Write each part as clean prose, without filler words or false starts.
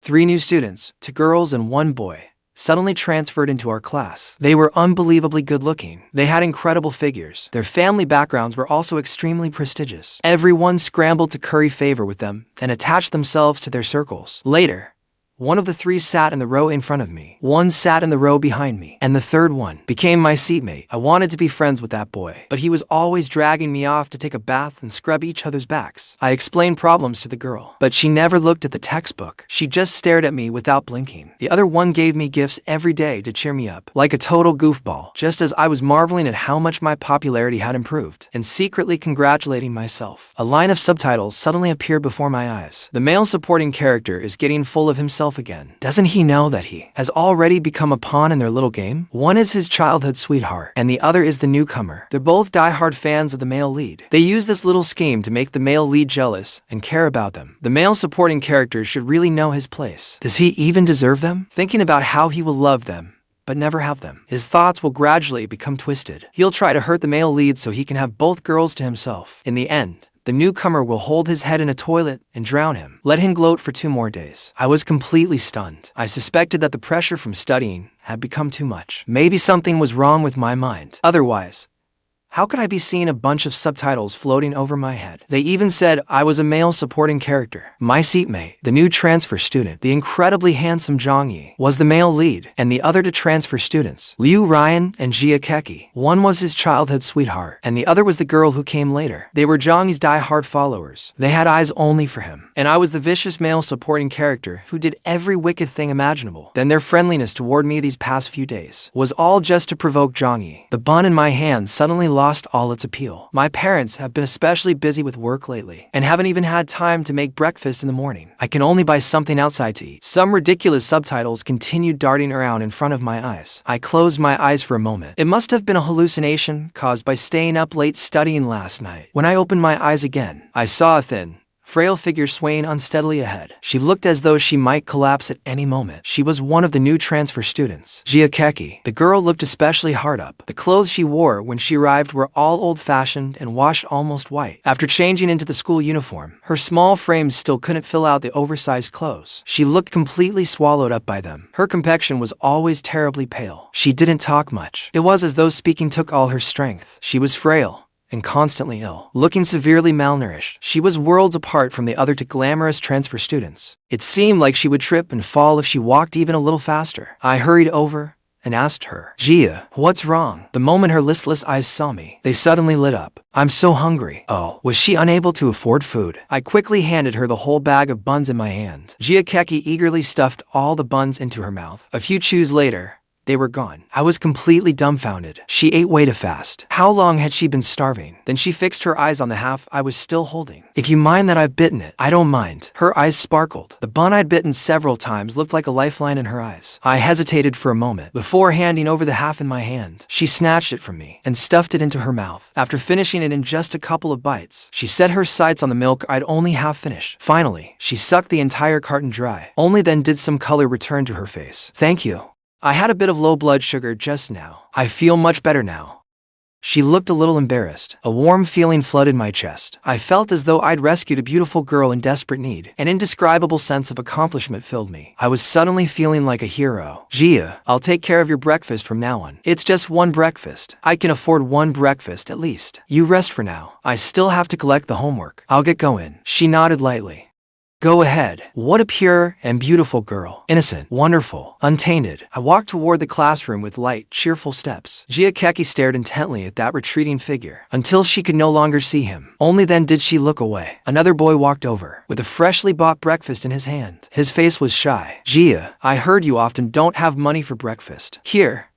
3 new students, 2 girls and 1 boy, suddenly transferred into our class. They were unbelievably good-looking. They had incredible figures. Their family backgrounds were also extremely prestigious. Everyone scrambled to curry favor with them and attach themselves to their circles. Later, one of the 3 sat in the row in front of me. 1 sat in the row behind me, and the 3rd one became my seatmate. I wanted to be friends with that boy, but he was always dragging me off to take a bath and scrub each other's backs. I explained problems to the girl, but she never looked at the textbook. She just stared at me without blinking. The other one gave me gifts every day to cheer me up, like a total goofball, just as I was marveling at how much my popularity had improved, and secretly congratulating myself. A line of subtitles suddenly appeared before my eyes. The male supporting character is getting full of himself again. Doesn't he know that he has already become a pawn in their little game? One is his childhood sweetheart, and the other is the newcomer. They're both die-hard fans of the male lead. They use this little scheme to make the male lead jealous and care about them. The male supporting character should really know his place. Does he even deserve them? Thinking about how he will love them, but never have them, his thoughts will gradually become twisted. He'll try to hurt the male lead so he can have both girls to himself. In the end, the newcomer will hold his head in a toilet and drown him. Let him gloat for 2 more days. I was completely stunned. I suspected that the pressure from studying had become too much. Maybe something was wrong with my mind. Otherwise, how could I be seeing a bunch of subtitles floating over my head? They even said I was a male supporting character. My seatmate, the new transfer student, the incredibly handsome Jiang Ye, was the male lead, and the other 2 transfer students, Liu Ruyan and Xia Keke. One was his childhood sweetheart, and the other was the girl who came later. They were Jiang Ye's die-hard followers. They had eyes only for him, and I was the vicious male supporting character who did every wicked thing imaginable. Then their friendliness toward me these past few days was all just to provoke Jiang Ye. The bun in my hand suddenly lost all its appeal. My parents have been especially busy with work lately and haven't even had time to make breakfast in the morning. I can only buy something outside to eat. Some ridiculous subtitles continued darting around in front of my eyes. I closed my eyes for a moment. It must have been a hallucination caused by staying up late studying last night. When I opened my eyes again, I saw a thin, frail figure swaying unsteadily ahead. She looked as though she might collapse at any moment. She was one of the new transfer students, Xia Keke. The girl looked especially hard up. The clothes she wore when she arrived were all old-fashioned and washed almost white. After changing into the school uniform, her small frame still couldn't fill out the oversized clothes. She looked completely swallowed up by them. Her complexion was always terribly pale. She didn't talk much. It was as though speaking took all her strength. She was frail and constantly ill, looking severely malnourished. She was worlds apart from the other 2 glamorous transfer students. It seemed like she would trip and fall if she walked even a little faster. I hurried over and asked her, "Xia, what's wrong?" The moment her listless eyes saw me, they suddenly lit up. "I'm so hungry." Oh, was she unable to afford food? I quickly handed her the whole bag of buns in my hand. Xia Keke eagerly stuffed all the buns into her mouth. A few chews later, they were gone. I was completely dumbfounded. She ate way too fast. How long had she been starving? Then she fixed her eyes on the half I was still holding. "If you mind that I've bitten it." "I don't mind." Her eyes sparkled. The bun I'd bitten several times looked like a lifeline in her eyes. I hesitated for a moment before handing over the half in my hand. She snatched it from me and stuffed it into her mouth. After finishing it in just a couple of bites, she set her sights on the milk I'd only half finished. Finally, she sucked the entire carton dry. Only then did some color return to her face. "Thank you. I had a bit of low blood sugar just now. I feel much better now." She looked a little embarrassed. A warm feeling flooded my chest. I felt as though I'd rescued a beautiful girl in desperate need. An indescribable sense of accomplishment filled me. I was suddenly feeling like a hero. "Xia, I'll take care of your breakfast from now on. It's just 1 breakfast. I can afford 1 breakfast at least. You rest for now. I still have to collect the homework. I'll get going." She nodded lightly. "Go ahead." What a pure and beautiful girl. Innocent, wonderful, untainted. I walked toward the classroom with light, cheerful steps. Xia Keke stared intently at that retreating figure until she could no longer see him. Only then did she look away. Another boy walked over with a freshly bought breakfast in his hand. His face was shy. "Xia, I heard you often don't have money for breakfast. Here,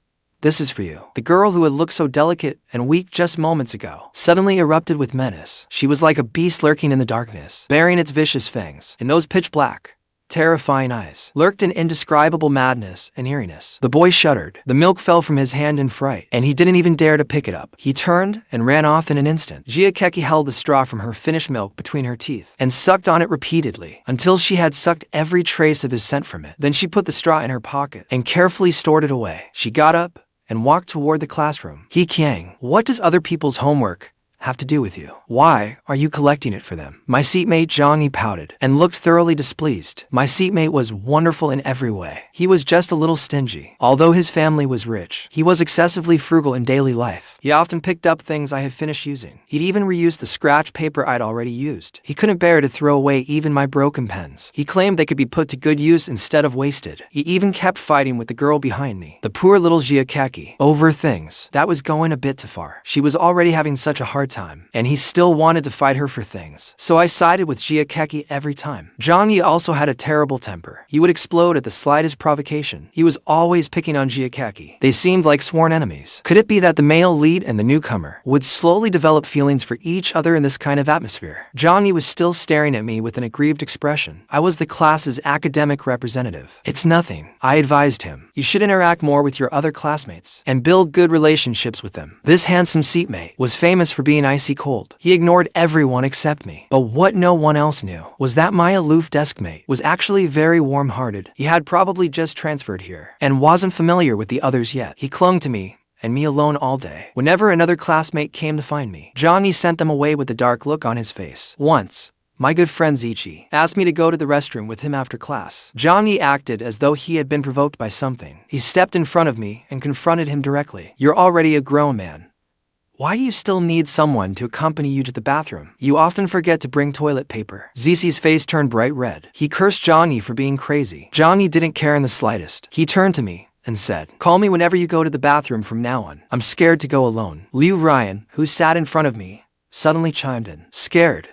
this is for you." The girl who had looked so delicate and weak just moments ago suddenly erupted with menace. She was like a beast lurking in the darkness, baring its vicious fangs. In those pitch-black, terrifying eyes lurked an indescribable madness and eeriness. The boy shuddered. The milk fell from his hand in fright, and he didn't even dare to pick it up. He turned and ran off in an instant. Xia Keke held the straw from her finished milk between her teeth and sucked on it repeatedly until she had sucked every trace of his scent from it. Then she put the straw in her pocket and carefully stored it away. She got up and walked toward the classroom. "He Qiang, what does other people's homework have to do with you? Why are you collecting it for them? My seatmate Jiang Ye pouted and looked thoroughly displeased. My seatmate was wonderful in every way. He was just a little stingy. Although his family was rich, he was excessively frugal in daily life. He often picked up things I had finished using. He'd even reused the scratch paper I'd already used. He couldn't bear to throw away even my broken pens. He claimed they could be put to good use instead of wasted. He even kept fighting with the girl behind me, the poor little Xia Keke, over things. That was going a bit too far. She was already having such a hard time, and he still wanted to fight her for things. So I sided with Xia Keke every time. Jiang Ye also had a terrible temper. He would explode at the slightest provocation. He was always picking on Xia Keke. They seemed like sworn enemies. Could it be that the male lead and the newcomer would slowly develop feelings for each other in this kind of atmosphere? Jiang Ye was still staring at me with an aggrieved expression. I was the class's academic representative. It's nothing, I advised him. You should interact more with your other classmates and build good relationships with them. This handsome seatmate was famous for being icy cold. He ignored everyone except me. But what no one else knew was that my aloof deskmate was actually very warm-hearted. He had probably just transferred here and wasn't familiar with the others yet. He clung to me and me alone all day. Whenever another classmate came to find me, Jiang Ye sent them away with a dark look on his face. Once, my good friend Zichi asked me to go to the restroom with him after class. Jiang Ye acted as though he had been provoked by something. He stepped in front of me and confronted him directly. You're already a grown man. Why do you still need someone to accompany you to the bathroom? You often forget to bring toilet paper. Zixi's face turned bright red. He cursed Jiang Ye for being crazy. Jiang Ye didn't care in the slightest. He turned to me and said, call me whenever you go to the bathroom from now on. I'm scared to go alone. Liu Ruyan, who sat in front of me, suddenly chimed in. Scared?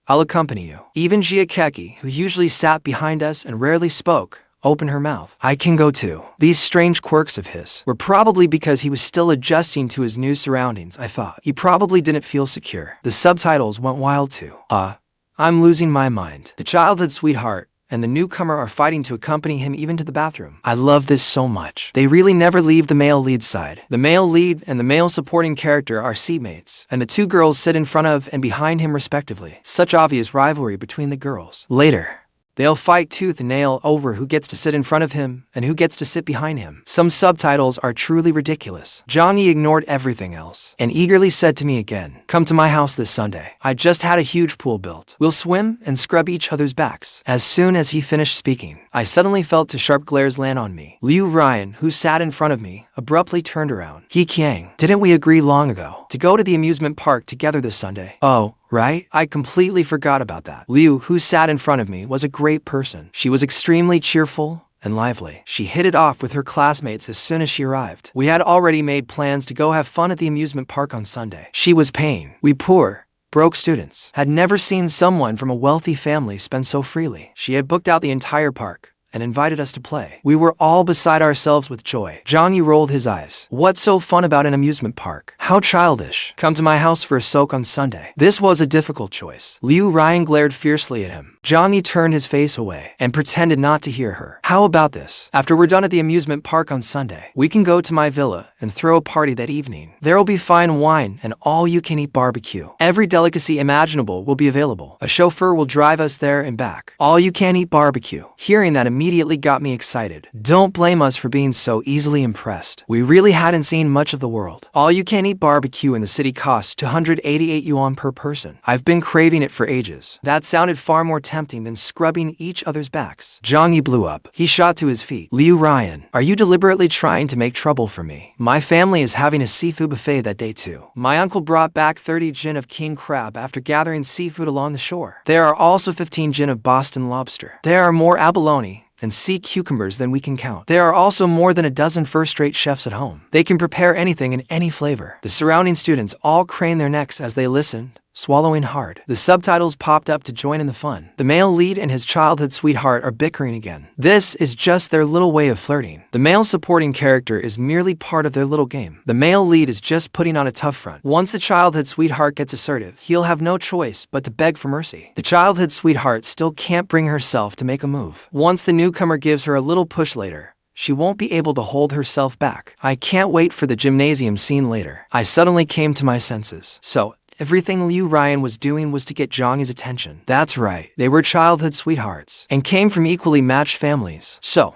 I'll accompany you. Even Xia Keke, who usually sat behind us and rarely spoke, opened her mouth. I can go too. These strange quirks of his were probably because he was still adjusting to his new surroundings, I thought. He probably didn't feel secure. The subtitles went wild too. I'm losing my mind. The childhood sweetheart and the newcomer are fighting to accompany him even to the bathroom. I love this so much. They really never leave the male lead side. The male lead and the male supporting character are seatmates, and the two girls sit in front of and behind him respectively. Such obvious rivalry between the girls. Later, they'll fight tooth and nail over who gets to sit in front of him and who gets to sit behind him. Some subtitles are truly ridiculous. Jiang Ye ignored everything else and eagerly said to me again, come to my house this Sunday. I just had a huge pool built. We'll swim and scrub each other's backs. As soon as he finished speaking, I suddenly felt two sharp glares land on me. Liu Ruyan, who sat in front of me, abruptly turned around. He Qiang, didn't we agree long ago to go to the amusement park together this Sunday? Oh, right? I completely forgot about that. Liu, who sat in front of me, was a great person. She was extremely cheerful and lively. She hit it off with her classmates as soon as she arrived. We had already made plans to go have fun at the amusement park on Sunday. She was paying. We poor, broke students had never seen someone from a wealthy family spend so freely. She had booked out the entire park and invited us to play. We were all beside ourselves with joy. Jiang Ye rolled his eyes. What's so fun about an amusement park? How childish. Come to my house for a soak on Sunday. This was a difficult choice. Liu Ruyan glared fiercely at him. Jiang Ye turned his face away and pretended not to hear her. How about this? After we're done at the amusement park on Sunday, we can go to my villa and throw a party that evening. There'll be fine wine and all-you-can-eat barbecue. Every delicacy imaginable will be available. A chauffeur will drive us there and back. All-you-can-eat barbecue. Hearing that immediately got me excited. Don't blame us for being so easily impressed. We really hadn't seen much of the world. All-you-can-eat barbecue in the city costs 288 yuan per person. I've been craving it for ages. That sounded far more tempting than scrubbing each other's backs. Jiang Ye blew up. He shot to his feet. Liu Ruyan, are you deliberately trying to make trouble for me? My family is having a seafood buffet that day too. My uncle brought back 30 jin of king crab after gathering seafood along the shore. There are also 15 jin of Boston lobster. There are more abalone and sea cucumbers than we can count. There are also more than a dozen first-rate chefs at home. They can prepare anything in any flavor. The surrounding students all craned their necks as they listened, swallowing hard. The subtitles popped up to join in the fun. The male lead and his childhood sweetheart are bickering again. This is just their little way of flirting. The male supporting character is merely part of their little game. The male lead is just putting on a tough front. Once the childhood sweetheart gets assertive, he'll have no choice but to beg for mercy. The childhood sweetheart still can't bring herself to make a move. Once the newcomer gives her a little push later, she won't be able to hold herself back. I can't wait for the gymnasium scene later. I suddenly came to my senses. So, everything Liu Ruyan was doing was to get Jiang Ye's attention. That's right, they were childhood sweethearts and came from equally matched families. So,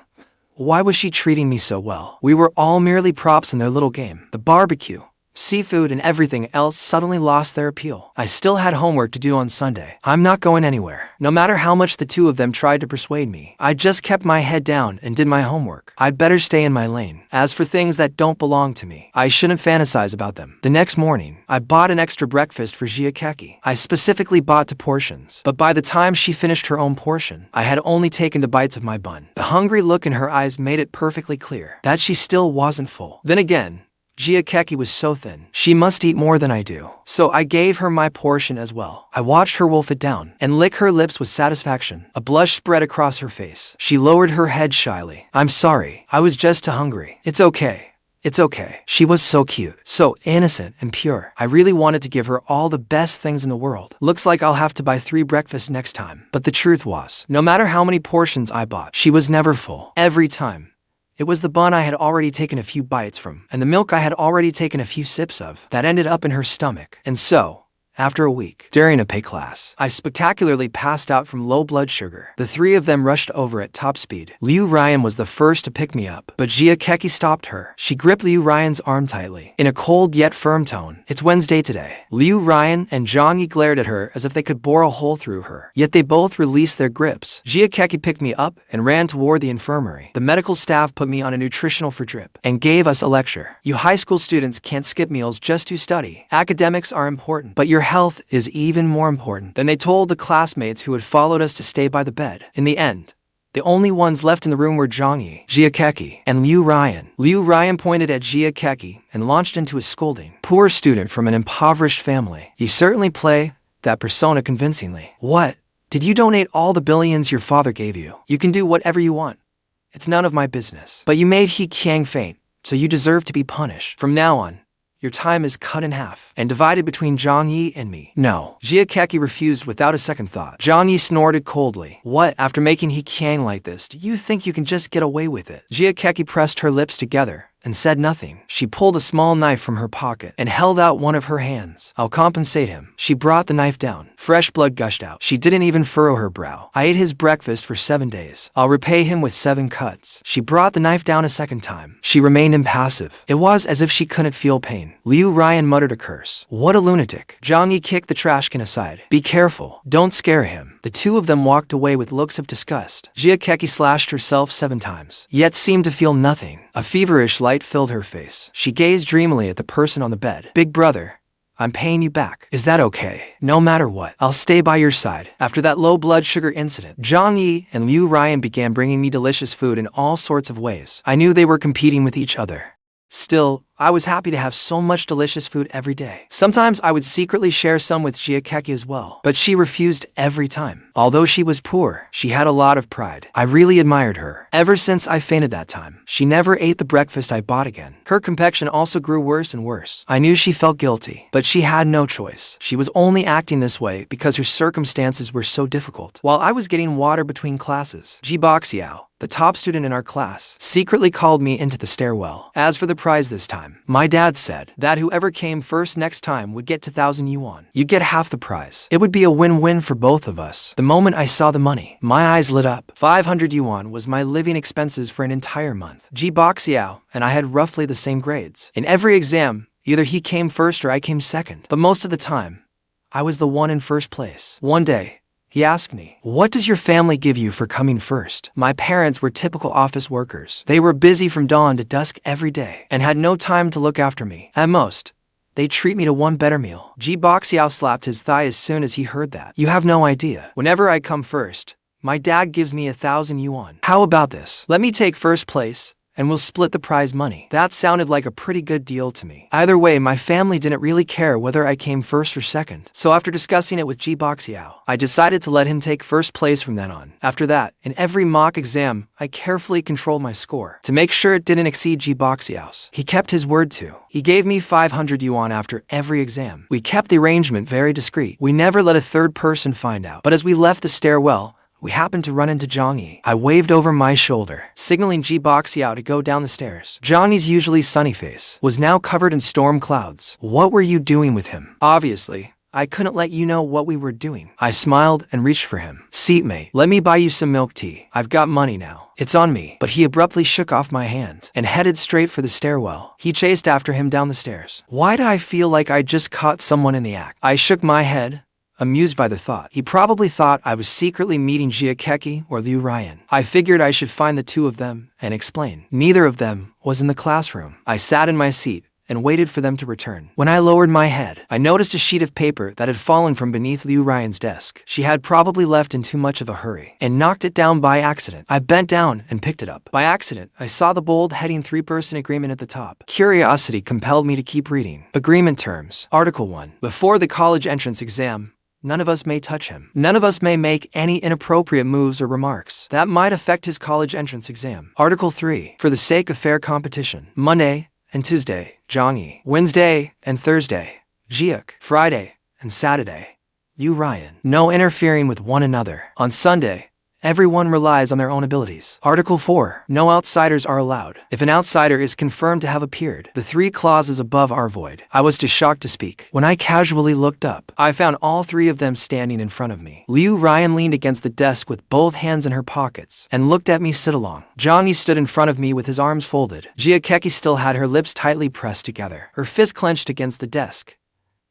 why was she treating me so well? We were all merely props in their little game. The barbecue, seafood, and everything else suddenly lost their appeal. I still had homework to do on Sunday. I'm not going anywhere. No matter how much the two of them tried to persuade me, I just kept my head down and did my homework. I'd better stay in my lane. As for things that don't belong to me, I shouldn't fantasize about them. The next morning, I bought an extra breakfast for Xia Keke. I specifically bought to portions, but by the time she finished her own portion, I had only taken 2 bites of my bun. The hungry look in her eyes made it perfectly clear that she still wasn't full. Then again, Xia Keke was so thin. She must eat more than I do. So I gave her my portion as well. I watched her wolf it down and lick her lips with satisfaction. A blush spread across her face. She lowered her head shyly. I'm sorry. I was just too hungry. It's okay. It's okay. She was so cute, so innocent and pure. I really wanted to give her all the best things in the world. Looks like I'll have to buy 3 breakfasts next time. But the truth was, no matter how many portions I bought, she was never full. Every time. It was the bun I had already taken a few bites from, and the milk I had already taken a few sips of, that ended up in her stomach. And so, after a week, during a pay class, I spectacularly passed out from low blood sugar. The 3 of them rushed over at top speed. Liu Ruyan was the first to pick me up, but Xia Keke stopped her. She gripped Liu Ruyan's arm tightly, in a cold yet firm tone. It's Wednesday today. Liu Ruyan and Jiang Ye glared at her as if they could bore a hole through her, yet they both released their grips. Xia Keke picked me up and ran toward the infirmary. The medical staff put me on a nutritional for drip and gave us a lecture. You high school students can't skip meals just to study. Academics are important, but your health is even more important. Then they told the classmates who had followed us to stay by the bed. In the end, the only ones left in the room were Jiang Ye, Xia Keke, and Liu Ruyan. Liu Ruyan pointed at Xia Keke and launched into a scolding. Poor student from an impoverished family. You certainly play that persona convincingly. What? Did you donate all the billions your father gave you? You can do whatever you want. It's none of my business. But you made He Qiang faint, so you deserve to be punished. From now on, your time is cut in half and divided between Jiang Ye and me. No. Xia Keke refused without a second thought. Jiang Ye snorted coldly. What? After making He Qiang like this, do you think you can just get away with it? Xia Keke pressed her lips together and said nothing. She pulled a small knife from her pocket and held out one of her hands. I'll compensate him. She brought the knife down. Fresh blood gushed out. She didn't even furrow her brow. I ate his breakfast for 7 days. I'll repay him with 7 cuts. She brought the knife down a second time. She remained impassive. It was as if she couldn't feel pain. Liu Ruyan muttered a curse. What a lunatic. Jiang Ye kicked the trash can aside. Be careful. Don't scare him. The 2 of them walked away with looks of disgust. Xia Keke slashed herself 7 times, yet seemed to feel nothing. A feverish light filled her face. She gazed dreamily at the person on the bed. Big brother, I'm paying you back. Is that okay? No matter what, I'll stay by your side. After that low blood sugar incident, Jiang Ye and Liu Ruyan began bringing me delicious food in all sorts of ways. I knew they were competing with each other. Still, I was happy to have so much delicious food every day. Sometimes I would secretly share some with Xia Keke as well, but she refused every time. Although she was poor, she had a lot of pride. I really admired her. Ever since I fainted that time, she never ate the breakfast I bought again. Her complexion also grew worse and worse. I knew she felt guilty, but she had no choice. She was only acting this way because her circumstances were so difficult. While I was getting water between classes, Xiao, the top student in our class, secretly called me into the stairwell. As for the prize this time, my dad said that whoever came first next time would get 2,000 yuan. You'd get half the prize. It would be a win-win for both of us. The moment I saw the money, my eyes lit up. 500 yuan was my living expenses for an entire month. Xiao and I had roughly the same grades. In every exam, either he came first or I came second. But most of the time, I was the one in first place. One day, he asked me, "What does your family give you for coming first?" My parents were typical office workers. They were busy from dawn to dusk every day and had no time to look after me. At most, they treat me to one better meal. Xiao slapped his thigh as soon as he heard that. You have no idea. Whenever I come first, my dad gives me 1,000 yuan. How about this? Let me take first place, and we'll split the prize money. That sounded like a pretty good deal to me. Either way, my family didn't really care whether I came first or second. So after discussing it with Xiao, I decided to let him take first place from then on. After that, in every mock exam, I carefully controlled my score to make sure it didn't exceed Xiao's. He kept his word too. He gave me 500 yuan after every exam. We kept the arrangement very discreet. We never let a third person find out. But as we left the stairwell, we happened to run into Jiang Ye. I waved over my shoulder, signaling Xiao to go down the stairs. Jiang Ye's usually sunny face was now covered in storm clouds. What were you doing with him? Obviously, I couldn't let you know what we were doing. I smiled and reached for him. Seatmate, let me buy you some milk tea. I've got money now. It's on me. But he abruptly shook off my hand and headed straight for the stairwell. He chased after him down the stairs. Why did I feel like I just caught someone in the act? I shook my head, amused by the thought. He probably thought I was secretly meeting Xia Keke or Liu Ruyan. I figured I should find the two of them and explain. Neither of them was in the classroom. I sat in my seat and waited for them to return. When I lowered my head, I noticed a sheet of paper that had fallen from beneath Liu Ruyan's desk. She had probably left in too much of a hurry and knocked it down by accident. I bent down and picked it up. By accident, I saw the bold heading 3-person agreement at the top. Curiosity compelled me to keep reading. Agreement terms. Article 1. Before the college entrance exam, none of us may touch him. None of us may make any inappropriate moves or remarks that might affect his college entrance exam. Article 3. For the sake of fair competition, Monday and Tuesday, Jiang Ye. Wednesday and Thursday, Jiang. Friday and Saturday, Liu Ruyan. No interfering with one another. On Sunday, everyone relies on their own abilities. Article 4. No outsiders are allowed. If an outsider is confirmed to have appeared, the 3 clauses above are void. I was too shocked to speak. When I casually looked up, I found all 3 of them standing in front of me. Liu Ruyan leaned against the desk with both hands in her pockets and looked at me sit along. Jiang Ye stood in front of me with his arms folded. Xia Keke still had her lips tightly pressed together, her fist clenched against the desk.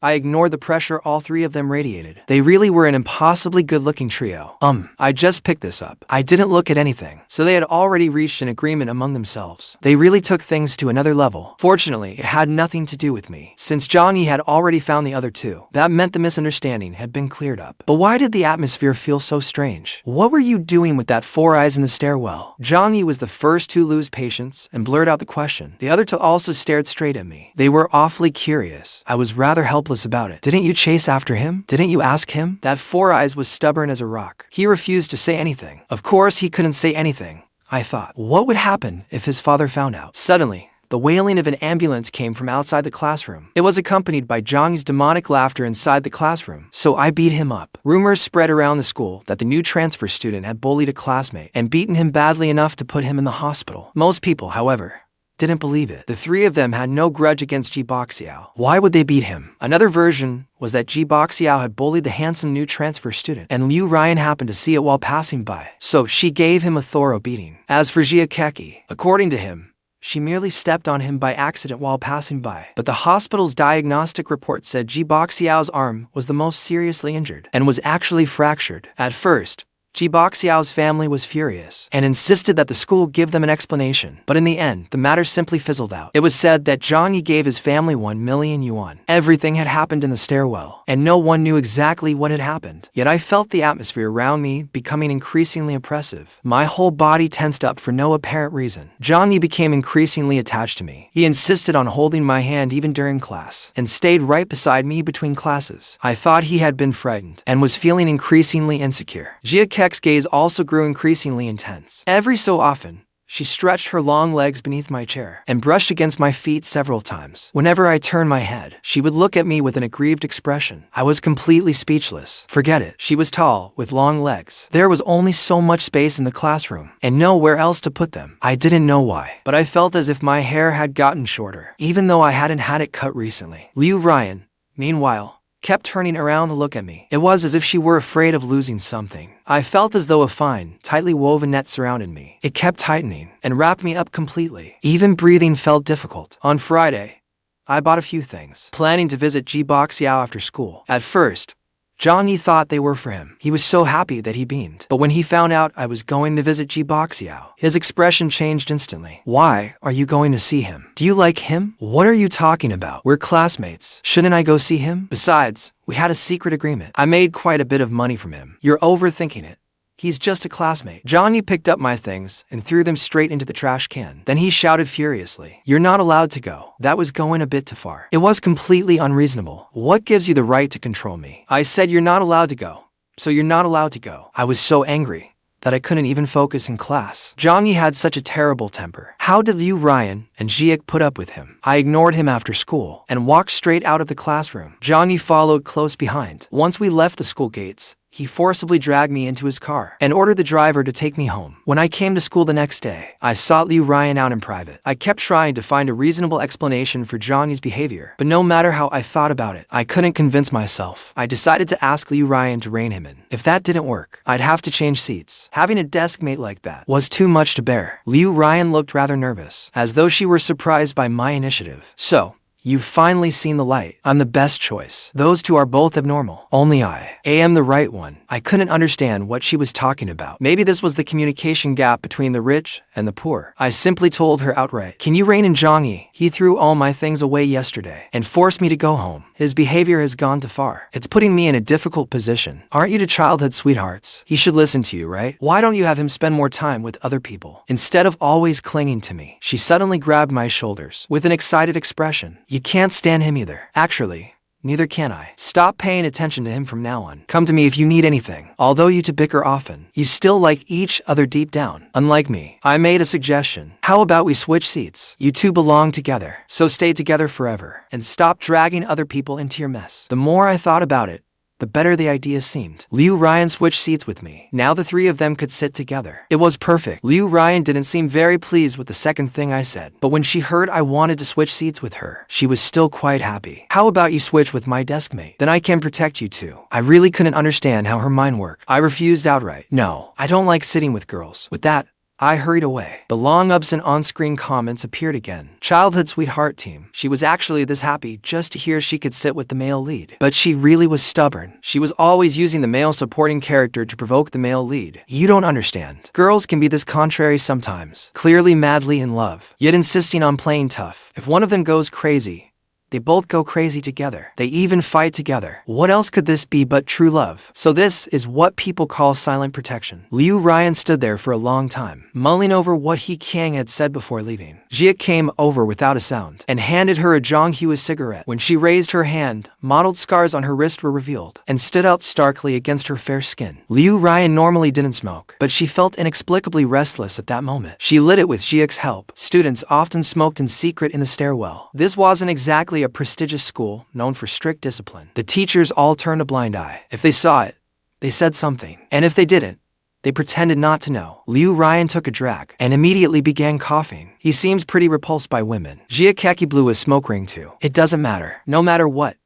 I ignored the pressure all 3 of them radiated. They really were an impossibly good-looking trio. I just picked this up. I didn't look at anything. So they had already reached an agreement among themselves. They really took things to another level. Fortunately, it had nothing to do with me, since Jiang Ye had already found the other 2. That meant the misunderstanding had been cleared up. But why did the atmosphere feel so strange? What were you doing with that 4 eyes in the stairwell? Jiang Ye was the first to lose patience and blurt out the question. The other 2 also stared straight at me. They were awfully curious. I was rather helpless about it. Didn't you chase after him? Didn't you ask him? That 4 eyes was stubborn as a rock. He refused to say anything. Of course he couldn't say anything, I thought. What would happen if his father found out? Suddenly, the wailing of an ambulance came from outside the classroom. It was accompanied by Jiang Ye's demonic laughter inside the classroom. So I beat him up. Rumors spread around the school that the new transfer student had bullied a classmate and beaten him badly enough to put him in the hospital. Most people, however, didn't believe it. The 3 of them had no grudge against Jiang. Why would they beat him? Another version was that Jiang had bullied the handsome new transfer student, and Liu Ruyan happened to see it while passing by. So she gave him a thorough beating. As for Xia Keke, according to him, she merely stepped on him by accident while passing by. But the hospital's diagnostic report said Jiang's arm was the most seriously injured and was actually fractured. At first, Jiang's family was furious and insisted that the school give them an explanation. But in the end, the matter simply fizzled out. It was said that Jiang Ye gave his family 1 million yuan. Everything had happened in the stairwell, and no one knew exactly what had happened. Yet I felt the atmosphere around me becoming increasingly oppressive. My whole body tensed up for no apparent reason. Jiang Ye became increasingly attached to me. He insisted on holding my hand even during class, and stayed right beside me between classes. I thought he had been frightened, and was feeling increasingly insecure. Xia Keke's gaze also grew increasingly intense. Every so often, she stretched her long legs beneath my chair and brushed against my feet several times. Whenever I turned my head, she would look at me with an aggrieved expression. I was completely speechless. Forget it. She was tall, with long legs. There was only so much space in the classroom, and nowhere else to put them. I didn't know why, but I felt as if my hair had gotten shorter, even though I hadn't had it cut recently. Liu Ruyan, meanwhile, kept turning around to look at me. It was as if she were afraid of losing something. I felt as though a fine, tightly woven net surrounded me. It kept tightening and wrapped me up completely. Even breathing felt difficult. On Friday, I bought a few things, planning to visit Jiang after school. At first, Jiang Ye thought they were for him. He was so happy that he beamed. But when he found out I was going to visit Jiang, his expression changed instantly. Why are you going to see him? Do you like him? What are you talking about? We're classmates. Shouldn't I go see him? Besides, we had a secret agreement. I made quite a bit of money from him. You're overthinking it. He's just a classmate. Jiang Ye picked up my things and threw them straight into the trash can. Then he shouted furiously, "You're not allowed to go." That was going a bit too far. It was completely unreasonable. What gives you the right to control me? I said you're not allowed to go, so you're not allowed to go. I was so angry that I couldn't even focus in class. Jiang Ye had such a terrible temper. How did Liu Ruyan and Jiang put up with him? I ignored him after school and walked straight out of the classroom. Jiang Ye followed close behind. Once we left the school gates, He forcibly dragged me into his car and ordered the driver to take me home. When I came to school the next day, I sought Liu Ruyan out in private. I kept trying to find a reasonable explanation for Jiang Ye's behavior, but no matter how I thought about it, I couldn't convince myself. I decided to ask Liu Ruyan to rein him in. If that didn't work, I'd have to change seats. Having a desk mate like that was too much to bear. Liu Ruyan looked rather nervous, as though she were surprised by my initiative. So, you've finally seen the light. I'm the best choice. Those two are both abnormal. Only I am the right one. I couldn't understand what she was talking about. Maybe this was the communication gap between the rich and the poor. I simply told her outright, "Can you rein in Jiang Ye? He threw all my things away yesterday and forced me to go home. His behavior has gone too far. It's putting me in a difficult position. Aren't you two childhood sweethearts? He should listen to you, right? Why don't you have him spend more time with other people instead of always clinging to me?" She suddenly grabbed my shoulders with an excited expression. "You can't stand him either. Actually, neither can I. Stop paying attention to him from now on. Come to me if you need anything. Although you two bicker often, you still like each other deep down. Unlike me." I made a suggestion. "How about we switch seats? You two belong together, so stay together forever, and stop dragging other people into your mess." The more I thought about it, the better the idea seemed. Liu Ruyan switched seats with me. Now the three of them could sit together. It was perfect. Liu Ruyan didn't seem very pleased with the second thing I said, but when she heard I wanted to switch seats with her, she was still quite happy. "How about you switch with my desk mate? Then I can protect you two." I really couldn't understand how her mind worked. I refused outright. "No, I don't like sitting with girls." With that, I hurried away. The long absent on-screen comments appeared again. "Childhood sweetheart team." She was actually this happy just to hear she could sit with the male lead. But she really was stubborn. She was always using the male supporting character to provoke the male lead. You don't understand. Girls can be this contrary sometimes. Clearly madly in love, yet insisting on playing tough. If one of them goes crazy, they both go crazy together. They even fight together. What else could this be but true love? So this is what people call silent protection. Liu Ruyan stood there for a long time, mulling over what He Qiang had said before leaving. Xia came over without a sound and handed her a Jiang Ye cigarette. When she raised her hand, mottled scars on her wrist were revealed and stood out starkly against her fair skin. Liu Ruyan normally didn't smoke, but she felt inexplicably restless at that moment. She lit it with Xia's help. Students often smoked in secret in the stairwell. This wasn't exactly a prestigious school known for strict discipline. The teachers all turned a blind eye. If they saw it, they said something. And if they didn't, they pretended not to know. Liu Ruyan took a drag and immediately began coughing. He seems pretty repulsed by women. Xia Keke blew a smoke ring too. "It doesn't matter. No matter what,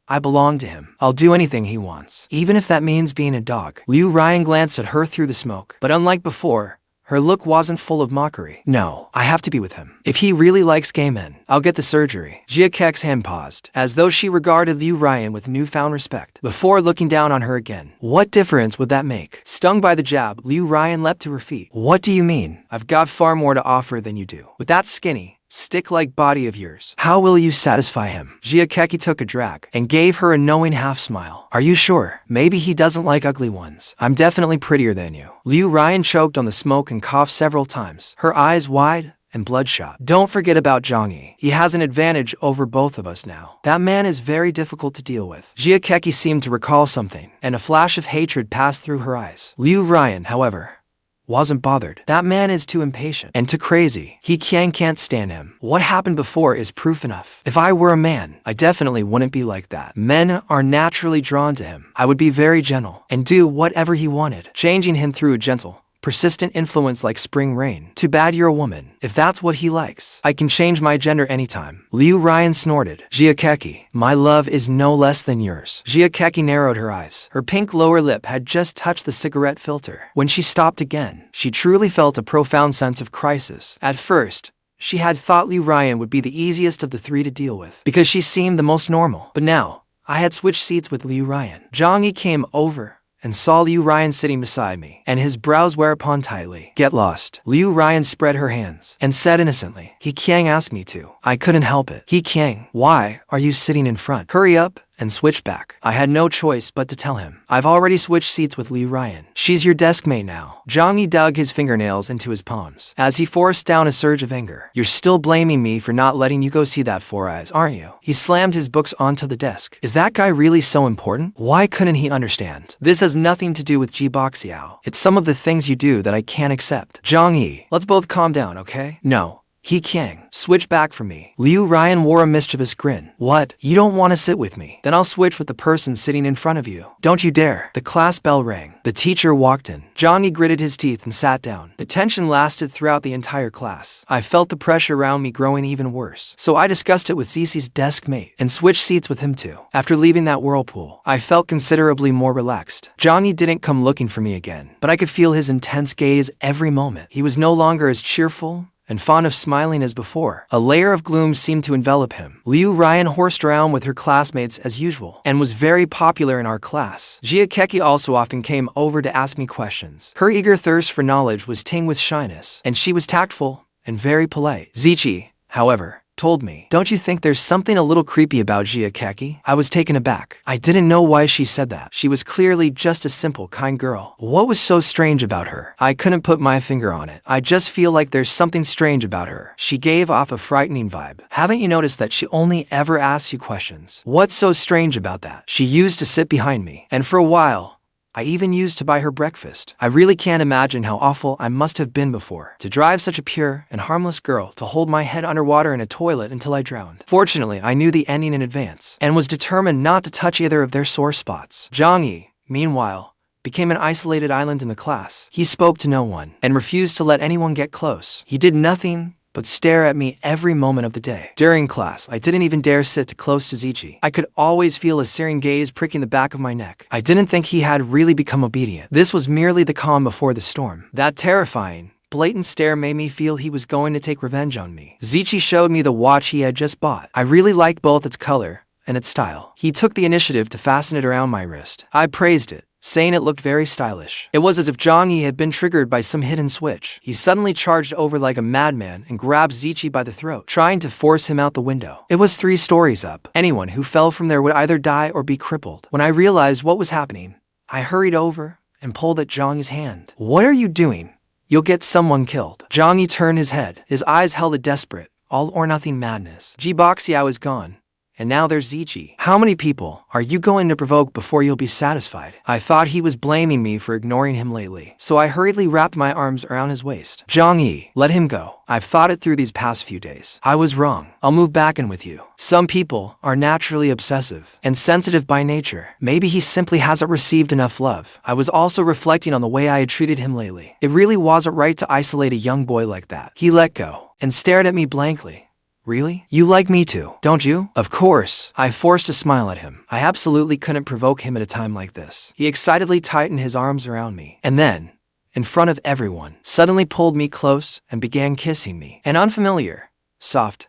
I belong to him. I'll do anything he wants, even if that means being a dog." Liu Ruyan glanced at her through the smoke, but unlike before, her look wasn't full of mockery. "No, I have to be with him. If he really likes gay men, I'll get the surgery." Xia Keke's hand paused, as though she regarded Liu Ruyan with newfound respect, before looking down on her again. What difference would that make? Stung by the jab, Liu Ruyan leapt to her feet. "What do you mean? I've got far more to offer than you do. With that skinny, stick-like body of yours, how will you satisfy him?" Xia Keke took a drag and gave her a knowing half-smile. "Are you sure? Maybe he doesn't like ugly ones. I'm definitely prettier than you." Liu Ruyan choked on the smoke and coughed several times, her eyes wide and bloodshot. "Don't forget about Jiang Ye. He has an advantage over both of us now. That man is very difficult to deal with." Xia Keke seemed to recall something, and a flash of hatred passed through her eyes. Liu Ruyan, however, wasn't bothered. "That man is too impatient and too crazy. He can't stand him. What happened before is proof enough. If I were a man, I definitely wouldn't be like that. Men are naturally drawn to him. I would be very gentle and do whatever he wanted, changing him through a gentle, persistent influence like spring rain. Too bad you're a woman. If that's what he likes, I can change my gender anytime." Liu Ruyan snorted. "Xia Keke, my love is no less than yours." Xia Keke narrowed her eyes. Her pink lower lip had just touched the cigarette filter. When she stopped again, she truly felt a profound sense of crisis. At first, she had thought Liu Ruyan would be the easiest of the three to deal with, because she seemed the most normal. But now, I had switched seats with Liu Ruyan. Jiang Ye came over and saw Liu Ruyan sitting beside me, and his brows whereupon tightly. "Get lost." Liu Ruyan spread her hands and said innocently, "He Qiang asked me to. I couldn't help it." "He Qiang, why are you sitting in front? Hurry up and switch back." I had no choice but to tell him. "I've already switched seats with Liu Ruyan. She's your desk mate now." Jiang Ye dug his fingernails into his palms as he forced down a surge of anger. "You're still blaming me for not letting you go see that Four Eyes, aren't you?" He slammed his books onto the desk. "Is that guy really so important? Why couldn't he understand? This has nothing to do with Jiboxiao. It's some of the things you do that I can't accept." "Jiang Ye, let's both calm down, okay?" "No, He Qiang, switch back from me. Liu Ruyan wore a mischievous grin. What? You don't want to sit with me? Then I'll switch with the person sitting in front of you. Don't you dare. The class bell rang. The teacher walked in. Jiang Ye gritted his teeth and sat down. The tension lasted throughout the entire class. I felt the pressure around me growing even worse. So I discussed it with Cece's desk mate and switched seats with him too. After leaving that whirlpool, I felt considerably more relaxed. Jiang Ye didn't come looking for me again, but I could feel his intense gaze every moment. He was no longer as cheerful and fond of smiling as before. A layer of gloom seemed to envelop him. Liu Ruyan horsed around with her classmates as usual, and was very popular in our class. Xia Keke also often came over to ask me questions. Her eager thirst for knowledge was tinged with shyness, and she was tactful and very polite. Zichi, however, told me, "Don't you think there's something a little creepy about Xia Keke?" I was taken aback. I didn't know why she said that. She was clearly just a simple, kind girl. What was so strange about her? I couldn't put my finger on it. I just feel like there's something strange about her. She gave off a frightening vibe. Haven't you noticed that she only ever asks you questions? What's so strange about that? She used to sit behind me, and for a while, I even used to buy her breakfast. I really can't imagine how awful I must have been before, to drive such a pure and harmless girl to hold my head underwater in a toilet until I drowned. Fortunately, I knew the ending in advance, and was determined not to touch either of their sore spots. Jiang Ye, meanwhile, became an isolated island in the class. He spoke to no one, and refused to let anyone get close. He did nothing but stare at me every moment of the day. During class, I didn't even dare sit too close to Zichi. I could always feel his searing gaze pricking the back of my neck. I didn't think he had really become obedient. This was merely the calm before the storm. That terrifying, blatant stare made me feel he was going to take revenge on me. Zichi showed me the watch he had just bought. I really liked both its color and its style. He took the initiative to fasten it around my wrist. I praised it, saying it looked very stylish. It was as if Jiang Ye had been triggered by some hidden switch. He suddenly charged over like a madman and grabbed Zichi by the throat, trying to force him out the window. It was 3 stories up. Anyone who fell from there would either die or be crippled. When I realized what was happening, I hurried over and pulled at Jiang Ye's hand. "What are you doing? You'll get someone killed." Jiang Ye turned his head. His eyes held a desperate, all-or-nothing madness. Jibo Xiao is gone, and now there's Zichi. How many people are you going to provoke before you'll be satisfied? I thought he was blaming me for ignoring him lately, so I hurriedly wrapped my arms around his waist. Jiang Ye, let him go. I've thought it through these past few days. I was wrong. I'll move back in with you. Some people are naturally obsessive and sensitive by nature. Maybe he simply hasn't received enough love. I was also reflecting on the way I had treated him lately. It really wasn't right to isolate a young boy like that. He let go and stared at me blankly. Really? You like me too, don't you? Of course. I forced a smile at him. I absolutely couldn't provoke him at a time like this. He excitedly tightened his arms around me, and then, in front of everyone, suddenly pulled me close and began kissing me. An unfamiliar, soft,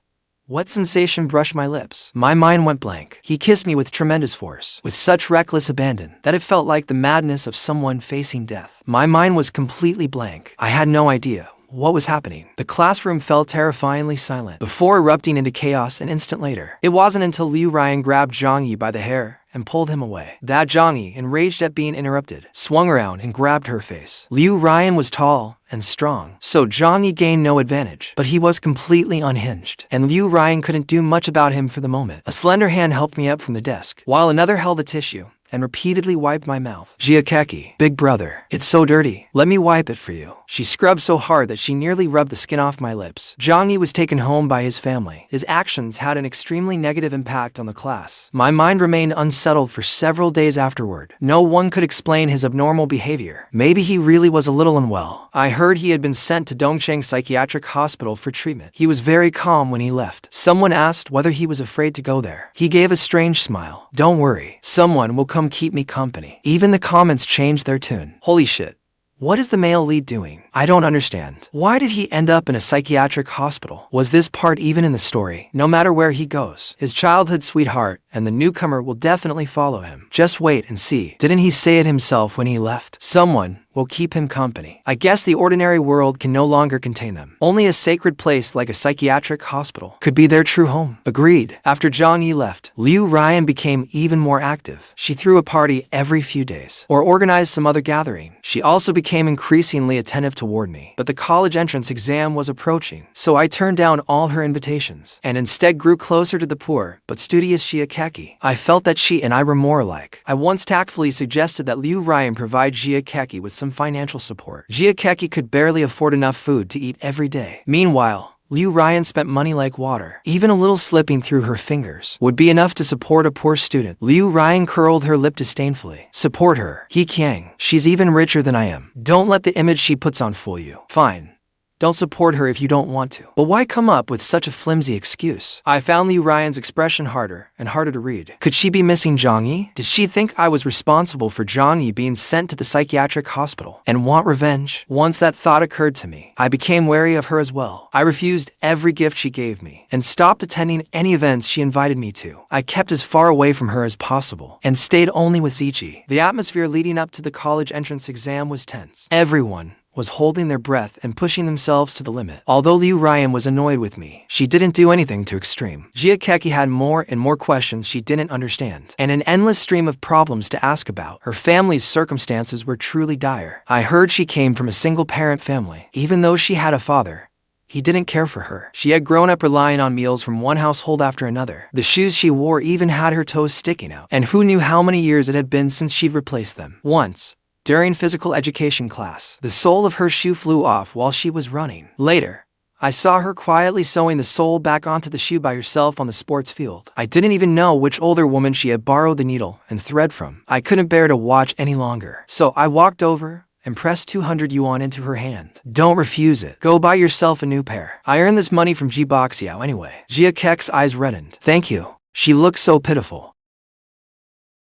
wet sensation brushed my lips. My mind went blank. He kissed me with tremendous force, with such reckless abandon, that it felt like the madness of someone facing death. My mind was completely blank. I had no idea what was happening. The classroom fell terrifyingly silent, before erupting into chaos an instant later. It wasn't until Liu Ruyan grabbed Jiang Ye by the hair and pulled him away that Jiang Ye, enraged at being interrupted, swung around and grabbed her face. Liu Ruyan was tall and strong, so Jiang Ye gained no advantage, but he was completely unhinged, and Liu Ruyan couldn't do much about him for the moment. A slender hand helped me up from the desk, while another held a tissue and repeatedly wiped my mouth. Xia Keke, big brother, it's so dirty. Let me wipe it for you. She scrubbed so hard that she nearly rubbed the skin off my lips. Jiang Ye was taken home by his family. His actions had an extremely negative impact on the class. My mind remained unsettled for several days afterward. No one could explain his abnormal behavior. Maybe he really was a little unwell. I heard he had been sent to Dongcheng Psychiatric Hospital for treatment. He was very calm when he left. Someone asked whether he was afraid to go there. He gave a strange smile. Don't worry, someone will come keep me company. Even the comments changed their tune. Holy shit. What is the male lead doing? I don't understand. Why did he end up in a psychiatric hospital? Was this part even in the story? No matter where he goes, his childhood sweetheart and the newcomer will definitely follow him. Just wait and see. Didn't he say it himself when he left? Someone will keep him company. I guess the ordinary world can no longer contain them. Only a sacred place like a psychiatric hospital could be their true home. Agreed. After Jiang Ye left, Liu Ruyan became even more active. She threw a party every few days, or organized some other gathering. She also became increasingly attentive toward me. But the college entrance exam was approaching, so I turned down all her invitations, and instead grew closer to the poor but studious Xia Keke. I felt that she and I were more alike. I once tactfully suggested that Liu Ruyan provide Xia Keke with some financial support. Xia Keke could barely afford enough food to eat every day. Meanwhile, Liu Ruyan spent money like water. Even a little slipping through her fingers would be enough to support a poor student. Liu Ruyan curled her lip disdainfully. Support her. He Qiang. She's even richer than I am. Don't let the image she puts on fool you. Fine. Don't support her if you don't want to. But why come up with such a flimsy excuse? I found Liu Ruyan's expression harder and harder to read. Could she be missing Jiang Ye? Did she think I was responsible for Jiang Ye being sent to the psychiatric hospital and want revenge? Once that thought occurred to me, I became wary of her as well. I refused every gift she gave me and stopped attending any events she invited me to. I kept as far away from her as possible and stayed only with Zichi. The atmosphere leading up to the college entrance exam was tense. Everyone was holding their breath and pushing themselves to the limit. Although Liu Ruyan was annoyed with me, she didn't do anything too extreme. Xia Keke had more and more questions she didn't understand, and an endless stream of problems to ask about. Her family's circumstances were truly dire. I heard she came from a single-parent family. Even though she had a father, he didn't care for her. She had grown up relying on meals from one household after another. The shoes she wore even had her toes sticking out, and who knew how many years it had been since she'd replaced them. Once, during physical education class, the sole of her shoe flew off while she was running. Later, I saw her quietly sewing the sole back onto the shoe by herself on the sports field. I didn't even know which older woman she had borrowed the needle and thread from. I couldn't bear to watch any longer, so I walked over and pressed 200 yuan into her hand. Don't refuse it. Go buy yourself a new pair. I earned this money from Jiboxiao anyway. Xia Keke's eyes reddened. Thank you. She looked so pitiful.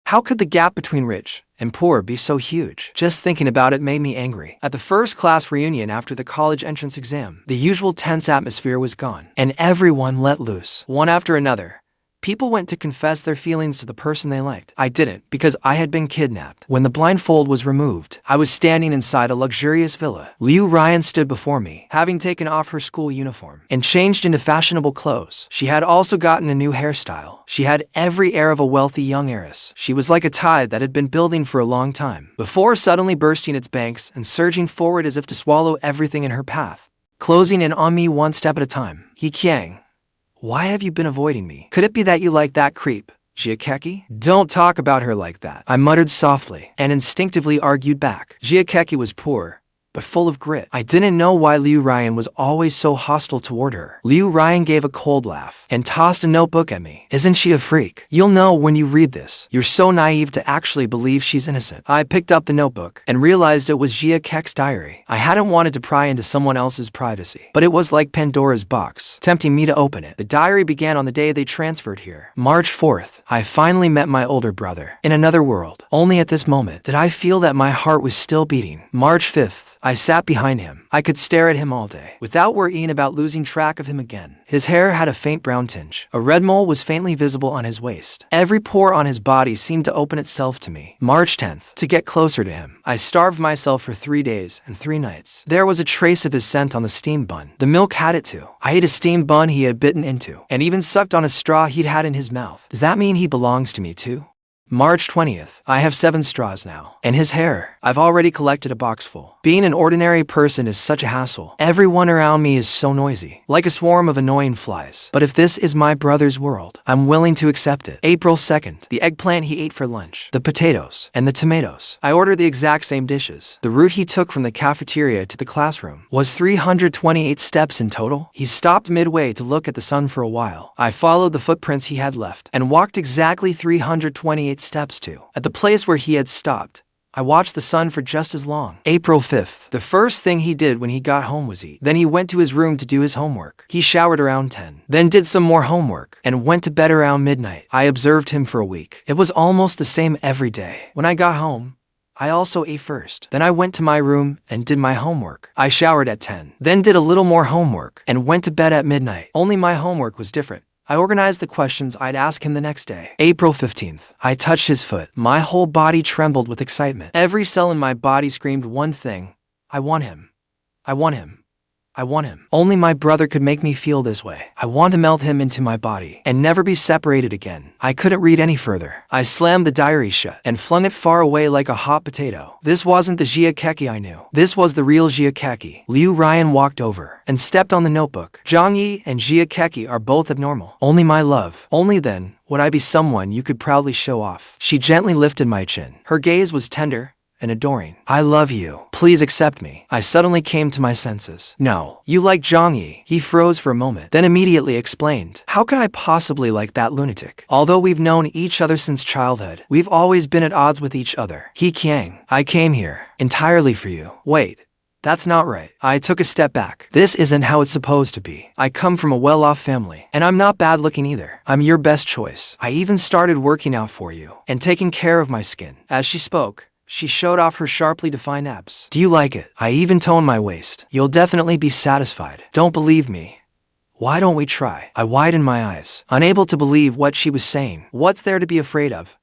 How could the gap between rich and poor be so huge? Just thinking about it made me angry. At the first class reunion after the college entrance exam, the usual tense atmosphere was gone, and everyone let loose. One after another, people went to confess their feelings to the person they liked. I didn't, because I had been kidnapped. When the blindfold was removed, I was standing inside a luxurious villa. Liu Ruyan stood before me, having taken off her school uniform and changed into fashionable clothes. She had also gotten a new hairstyle. She had every air of a wealthy young heiress. She was like a tide that had been building for a long time, before suddenly bursting its banks and surging forward as if to swallow everything in her path, closing in on me one step at a time. He Qiang. Why have you been avoiding me? Could it be that you like that creep, Xia Keke? Don't talk about her like that, I muttered softly, and instinctively argued back. Xia Keke was poor, but full of grit. I didn't know why Liu Ruyan was always so hostile toward her. Liu Ruyan gave a cold laugh and tossed a notebook at me. Isn't she a freak? You'll know when you read this. You're so naive to actually believe she's innocent. I picked up the notebook and realized it was Xia Keke's diary. I hadn't wanted to pry into someone else's privacy, but it was like Pandora's box, tempting me to open it. The diary began on the day they transferred here. March 4th, I finally met my older brother in another world. Only at this moment did I feel that my heart was still beating. March 5th, I sat behind him. I could stare at him all day, without worrying about losing track of him again. His hair had a faint brown tinge. A red mole was faintly visible on his waist. Every pore on his body seemed to open itself to me. March 10th. To get closer to him, I starved myself for 3 days and 3 nights. There was a trace of his scent on the steamed bun. The milk had it too. I ate a steamed bun he had bitten into, and even sucked on a straw he'd had in his mouth. Does that mean he belongs to me too? March 20th. I have 7 straws now. And his hair. I've already collected a box full. Being an ordinary person is such a hassle. Everyone around me is so noisy, like a swarm of annoying flies. But if this is my brother's world, I'm willing to accept it. April 2nd. The eggplant he ate for lunch, the potatoes, and the tomatoes. I ordered the exact same dishes. The route he took from the cafeteria to the classroom was 328 steps in total. He stopped midway to look at the sun for a while. I followed the footprints he had left and walked exactly 328 steps to. At the place where he had stopped, I watched the sun for just as long. April 5th. The first thing he did when he got home was eat. Then he went to his room to do his homework. He showered around 10. Then did some more homework and went to bed around midnight. I observed him for a week. It was almost the same every day. When I got home, I also ate first. Then I went to my room and did my homework. I showered at 10. Then did a little more homework and went to bed at midnight. Only my homework was different. I organized the questions I'd ask him the next day. April 15th. I touched his foot. My whole body trembled with excitement. Every cell in my body screamed one thing. I want him. I want him. I want him. Only my brother could make me feel this way. I want to melt him into my body and never be separated again. I couldn't read any further. I slammed the diary shut and flung it far away like a hot potato. This wasn't the Xia Keke I knew. This was the real Xia Keke. Liu Ruyan walked over and stepped on the notebook. Jiang Ye and Xia Keke are both abnormal. Only my love. Only then would I be someone you could proudly show off. She gently lifted my chin. Her gaze was tender and adoring. I love you. Please accept me. I suddenly came to my senses. No, you like Jiang Ye. He froze for a moment, then immediately explained. How could I possibly like that lunatic? Although we've known each other since childhood, we've always been at odds with each other. He Qiang, I came here entirely for you. Wait. That's not right. I took a step back. This isn't how it's supposed to be. I come from a well-off family, and I'm not bad looking either. I'm your best choice. I even started working out for you and taking care of my skin. As she spoke, she showed off her sharply defined abs. Do you like it? I even toned my waist. You'll definitely be satisfied. Don't believe me? Why don't we try? I widened my eyes, unable to believe what she was saying. What's there to be afraid of?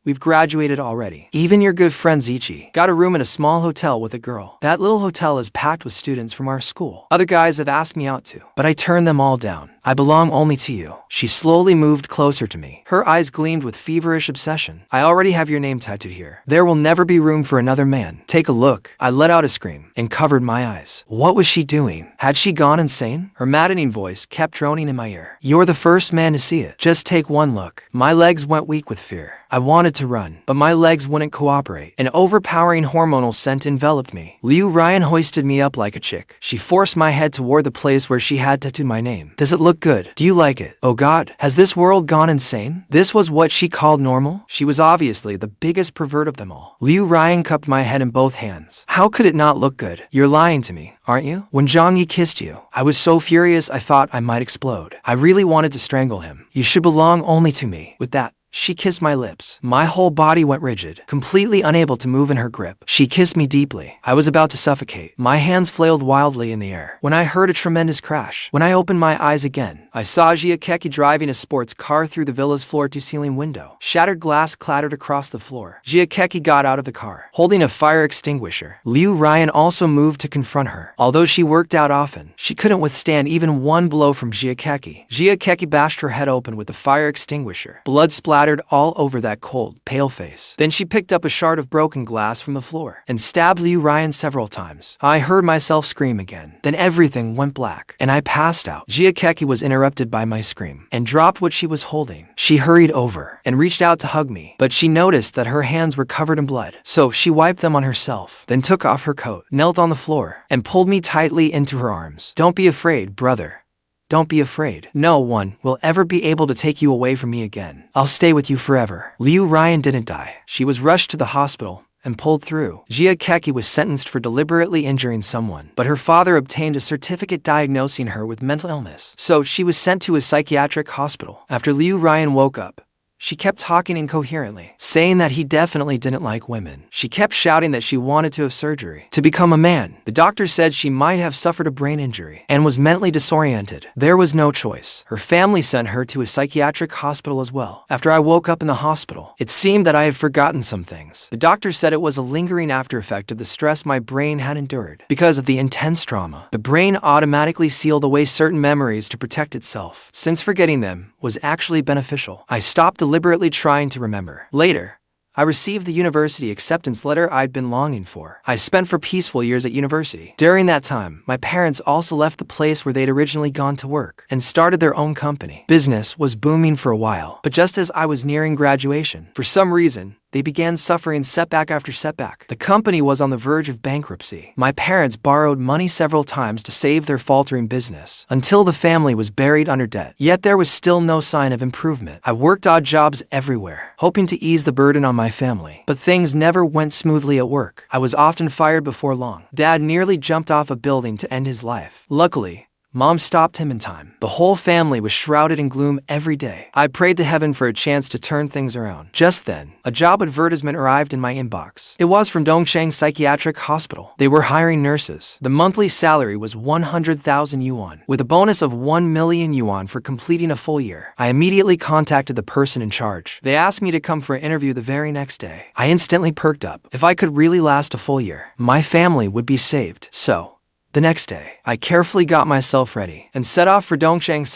We've graduated already. Even your good friend Zichi got a room in a small hotel with a girl. That little hotel is packed with students from our school. Other guys have asked me out too, but I turned them all down. I belong only to you. She slowly moved closer to me. Her eyes gleamed with feverish obsession. I already have your name tattooed here. There will never be room for another man. Take a look. I let out a scream and covered my eyes. What was she doing? Had she gone insane? Her maddening voice kept droning in my ear. You're the first man to see it. Just take one look. My legs went weak with fear. I wanted to run, but my legs wouldn't cooperate. An overpowering hormonal scent enveloped me. Liu Ruyan hoisted me up like a chick. She forced my head toward the place where she had tattooed my name. Does it look good? Do you like it? Oh God, has this world gone insane? This was what she called normal? She was obviously the biggest pervert of them all. Liu Ruyan cupped my head in both hands. How could it not look good? You're lying to me, aren't you? When Jiang Ye kissed you, I was so furious I thought I might explode. I really wanted to strangle him. You should belong only to me. With that, she kissed my lips. My whole body went rigid, completely unable to move in her grip. She kissed me deeply. I was about to suffocate. My hands flailed wildly in the air when I heard a tremendous crash. When I opened my eyes again, I saw Xia Keke driving a sports car through the villa's floor-to-ceiling window. Shattered glass clattered across the floor. Xia Keke got out of the car, holding a fire extinguisher. Liu Ruyan also moved to confront her. Although she worked out often, she couldn't withstand even one blow from Xia Keke. Xia Keke bashed her head open with the fire extinguisher. Blood splattered all over that cold, pale face. Then she picked up a shard of broken glass from the floor and stabbed Liu Ruyan several times. I heard myself scream again. Then everything went black, and I passed out. Xia Keke was interrupted by my scream and dropped what she was holding. She hurried over and reached out to hug me, but she noticed that her hands were covered in blood, so she wiped them on herself, then took off her coat, knelt on the floor, and pulled me tightly into her arms. Don't be afraid, brother. Don't be afraid. No one will ever be able to take you away from me again. I'll stay with you forever. Liu Ruyan didn't die. She was rushed to the hospital and pulled through. Xia Keke was sentenced for deliberately injuring someone, but her father obtained a certificate diagnosing her with mental illness, so she was sent to a psychiatric hospital. After Liu Ruyan woke up, she kept talking incoherently, saying that he definitely didn't like women. She kept shouting that she wanted to have surgery to become a man. The doctor said she might have suffered a brain injury and was mentally disoriented. There was no choice. Her family sent her to a psychiatric hospital as well. After I woke up in the hospital, it seemed that I had forgotten some things. The doctor said it was a lingering after effect of the stress my brain had endured. Because of the intense trauma, the brain automatically sealed away certain memories to protect itself, since forgetting them was actually beneficial. I stopped deliberately trying to remember. Later, I received the university acceptance letter I'd been longing for. I spent 4 peaceful years at university. During that time, my parents also left the place where they'd originally gone to work and started their own company. Business was booming for a while, but just as I was nearing graduation, for some reason, they began suffering setback after setback. The company was on the verge of bankruptcy. My parents borrowed money several times to save their faltering business, until the family was buried under debt. Yet there was still no sign of improvement. I worked odd jobs everywhere, hoping to ease the burden on my family. But things never went smoothly at work. I was often fired before long. Dad nearly jumped off a building to end his life. Luckily, Mom stopped him in time. The whole family was shrouded in gloom every day. I prayed to heaven for a chance to turn things around. Just then, a job advertisement arrived in my inbox. It was from Dongcheng Psychiatric Hospital. They were hiring nurses. The monthly salary was 100,000 yuan, with a bonus of 1 million yuan for completing a full year. I immediately contacted the person in charge. They asked me to come for an interview the very next day. I instantly perked up. If I could really last a full year, my family would be saved. So, the next day, I carefully got myself ready and set off for Dongcheng